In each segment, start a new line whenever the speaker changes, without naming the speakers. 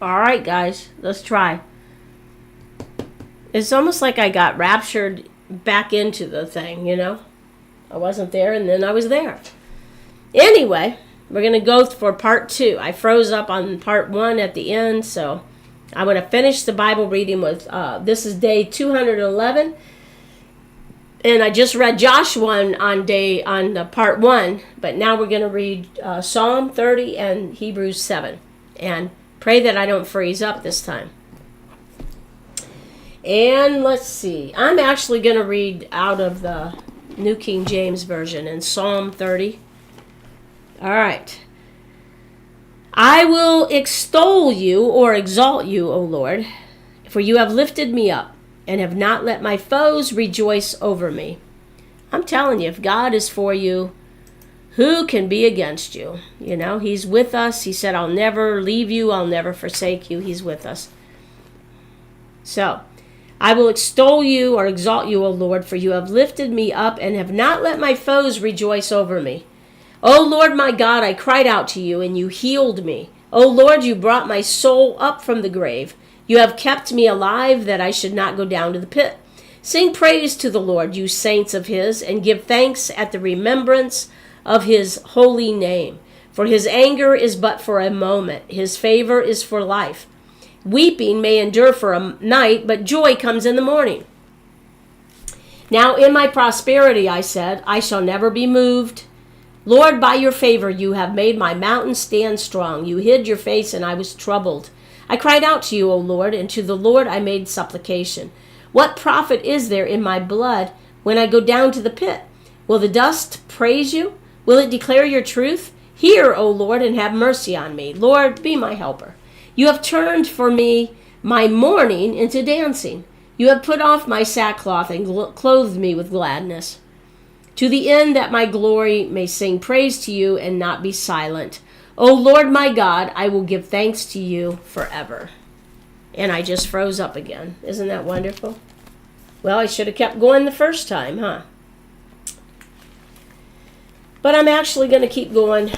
All right, guys, let's try. It's almost like I got raptured back into the thing, you know? I wasn't there, and then I was there. Anyway, we're going to go for part 2. I froze up on part 1 at the end, so I want to finish the Bible reading with, this is day 211. And I just read Joshua on part 1, but now we're going to read Psalm 30 and Hebrews 7. And pray that I don't freeze up this time. And let's see. I'm actually going to read out of the New King James Version in Psalm 30. All right. I will extol you or exalt you, O Lord, for you have lifted me up and have not let my foes rejoice over me. I'm telling you, if God is for you, who can be against you? You know, he's with us. He said, I'll never leave you. I'll never forsake you. He's with us. So, I will extol you or exalt you, O Lord, for you have lifted me up and have not let my foes rejoice over me. O Lord my God, I cried out to you and you healed me. O Lord, you brought my soul up from the grave. You have kept me alive that I should not go down to the pit. Sing praise to the Lord, you saints of his, and give thanks at the remembrance of his holy name. For his anger is but for a moment. His favor is for life. Weeping may endure for a night, but joy comes in the morning. Now in my prosperity, I said, I shall never be moved. Lord, by your favor, you have made my mountain stand strong. You hid your face, and I was troubled. I cried out to you, O Lord, and to the Lord I made supplication. What profit is there in my blood when I go down to the pit? Will the dust praise you? Will it declare your truth? Hear, O Lord, and have mercy on me. Lord, be my helper. You have turned for me my mourning into dancing. You have put off my sackcloth and clothed me with gladness, to the end that my glory may sing praise to you and not be silent. O Lord my God, I will give thanks to you forever. And I just froze up again. Isn't that wonderful? Well, I should have kept going the first time, huh? But I'm actually going to keep going.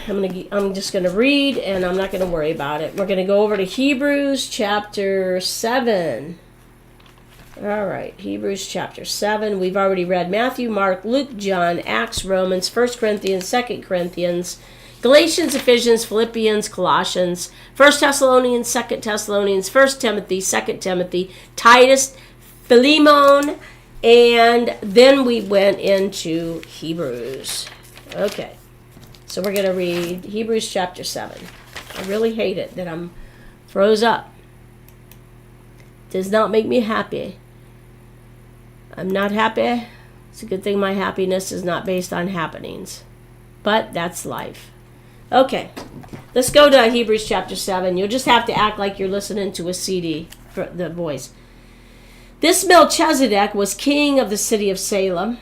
I'm just going to read, and I'm not going to worry about it. We're going to go over to Hebrews chapter 7. All right, Hebrews chapter 7. We've already read Matthew, Mark, Luke, John, Acts, Romans, 1 Corinthians, 2 Corinthians, Galatians, Ephesians, Philippians, Colossians, 1 Thessalonians, 2 Thessalonians, 1 Timothy, 2 Timothy, Titus, Philemon, and then we went into Hebrews. Okay, so we're going to read Hebrews chapter 7. I really hate it that I'm froze up. It does not make me happy. I'm not happy. It's a good thing my happiness is not based on happenings. But that's life. Okay, let's go to Hebrews chapter 7. You'll just have to act like you're listening to a CD for the voice. This Melchizedek was king of the city of Salem,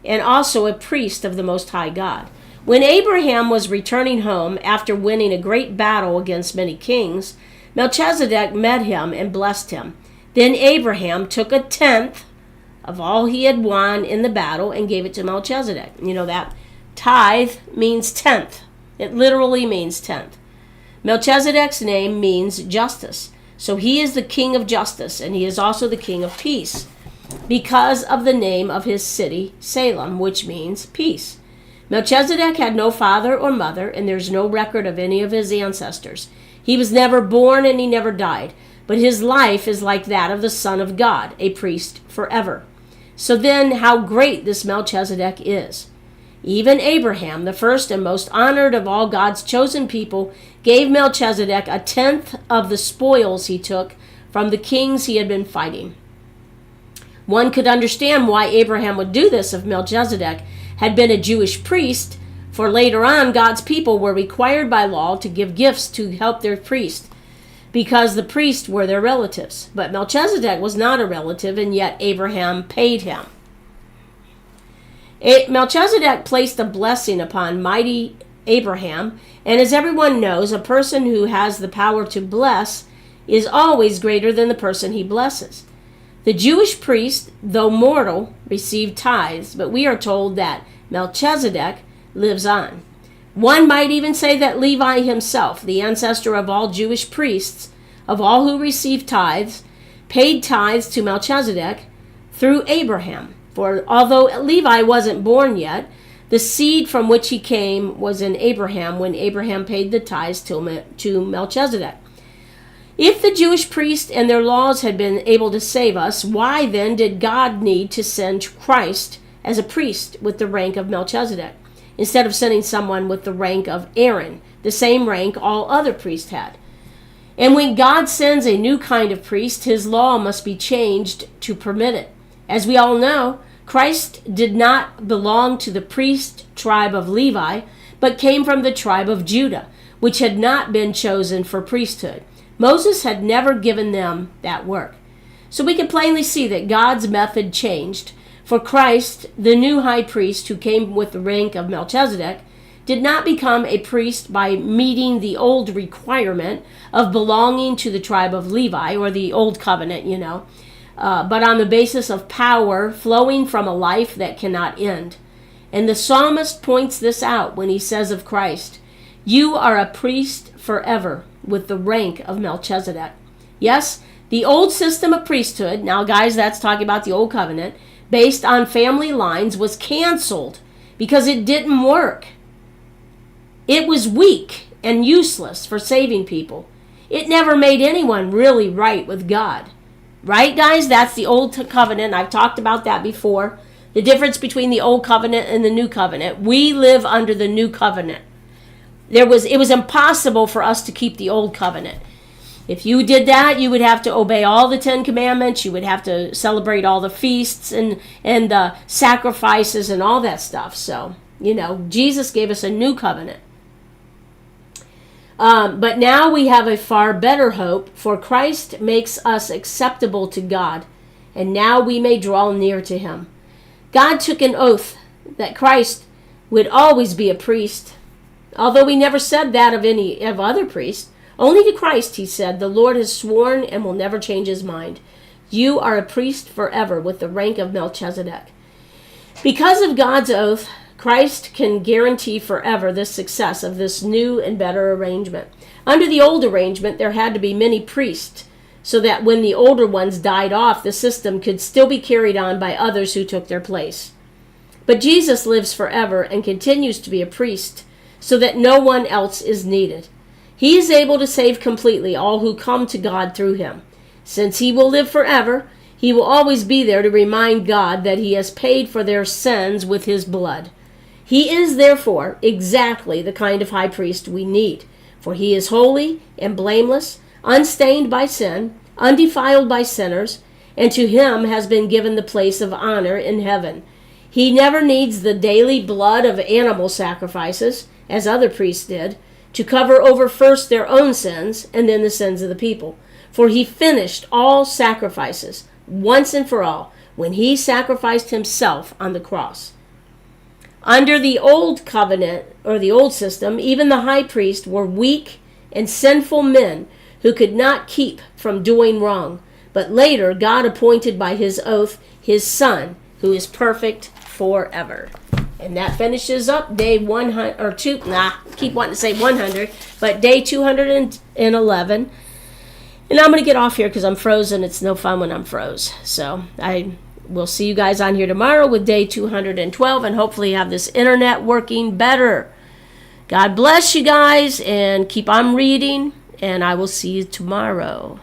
and also a priest of the Most High God. When Abraham was returning home after winning a great battle against many kings, Melchizedek met him and blessed him. Then Abraham took a tenth of all he had won in the battle and gave it to Melchizedek. You know that tithe means tenth. It literally means tenth. Melchizedek's name means justice. So he is the king of justice, and he is also the king of peace, because of the name of his city, Salem, which means peace. Melchizedek had no father or mother, and there's no record of any of his ancestors. He was never born and he never died, but his life is like that of the Son of God, a priest forever. So then, how great this Melchizedek is. Even Abraham, the first and most honored of all God's chosen people, gave Melchizedek a tenth of the spoils he took from the kings he had been fighting. One could understand why Abraham would do this if Melchizedek had been a Jewish priest, for later on God's people were required by law to give gifts to help their priest, because the priests were their relatives. But Melchizedek was not a relative, and yet Abraham paid him. Melchizedek placed a blessing upon mighty Abraham, and as everyone knows, a person who has the power to bless is always greater than the person he blesses. The Jewish priest, though mortal, received tithes, but we are told that Melchizedek lives on. One might even say that Levi himself, the ancestor of all Jewish priests, of all who received tithes, paid tithes to Melchizedek through Abraham. For although Levi wasn't born yet, the seed from which he came was in Abraham when Abraham paid the tithes to Melchizedek. If the Jewish priests and their laws had been able to save us, why then did God need to send Christ as a priest with the rank of Melchizedek, instead of sending someone with the rank of Aaron, the same rank all other priests had? And when God sends a new kind of priest, his law must be changed to permit it. As we all know, Christ did not belong to the priest tribe of Levi, but came from the tribe of Judah, which had not been chosen for priesthood. Moses had never given them that work. So we can plainly see that God's method changed. For Christ, the new high priest who came with the rank of Melchizedek, did not become a priest by meeting the old requirement of belonging to the tribe of Levi, or the old covenant, but on the basis of power flowing from a life that cannot end. And the psalmist points this out when he says of Christ, "You are a priest forever with the rank of Melchizedek." Yes, the old system of priesthood, now guys, that's talking about the old covenant, based on family lines, was canceled because it didn't work. It was weak and useless for saving people. It never made anyone really right with God. Right, guys? That's the old covenant. I've talked about that before. The difference between the old covenant and the new covenant. We live under the new covenant. It was impossible for us to keep the old covenant. If you did that, you would have to obey all the 10 commandments. You would have to celebrate all the feasts and the sacrifices and all that stuff. So, Jesus gave us a new covenant. But now we have a far better hope, for Christ makes us acceptable to God, and now we may draw near to him. God took an oath that Christ would always be a priest, although he never said that of any of other priests. Only to Christ he said, "The Lord has sworn and will never change his mind. You are a priest forever with the rank of Melchizedek." Because of God's oath, Christ can guarantee forever the success of this new and better arrangement. Under the old arrangement, there had to be many priests, so that when the older ones died off, the system could still be carried on by others who took their place. But Jesus lives forever and continues to be a priest, so that no one else is needed. He is able to save completely all who come to God through him. Since he will live forever, he will always be there to remind God that he has paid for their sins with his blood. He is, therefore, exactly the kind of high priest we need, for he is holy and blameless, unstained by sin, undefiled by sinners, and to him has been given the place of honor in heaven. He never needs the daily blood of animal sacrifices, as other priests did, to cover over first their own sins and then the sins of the people. For he finished all sacrifices once and for all when he sacrificed himself on the cross. Under the old covenant, or the old system, even the high priests were weak and sinful men who could not keep from doing wrong. But later, God appointed by his oath his Son, who is perfect forever. And that finishes up day 100, or two, keep wanting to say 100, but day 211. And I'm going to get off here because I'm frozen. It's no fun when I'm froze. So we'll see you guys on here tomorrow with day 212, and hopefully have this internet working better. God bless you guys, and keep on reading, and I will see you tomorrow.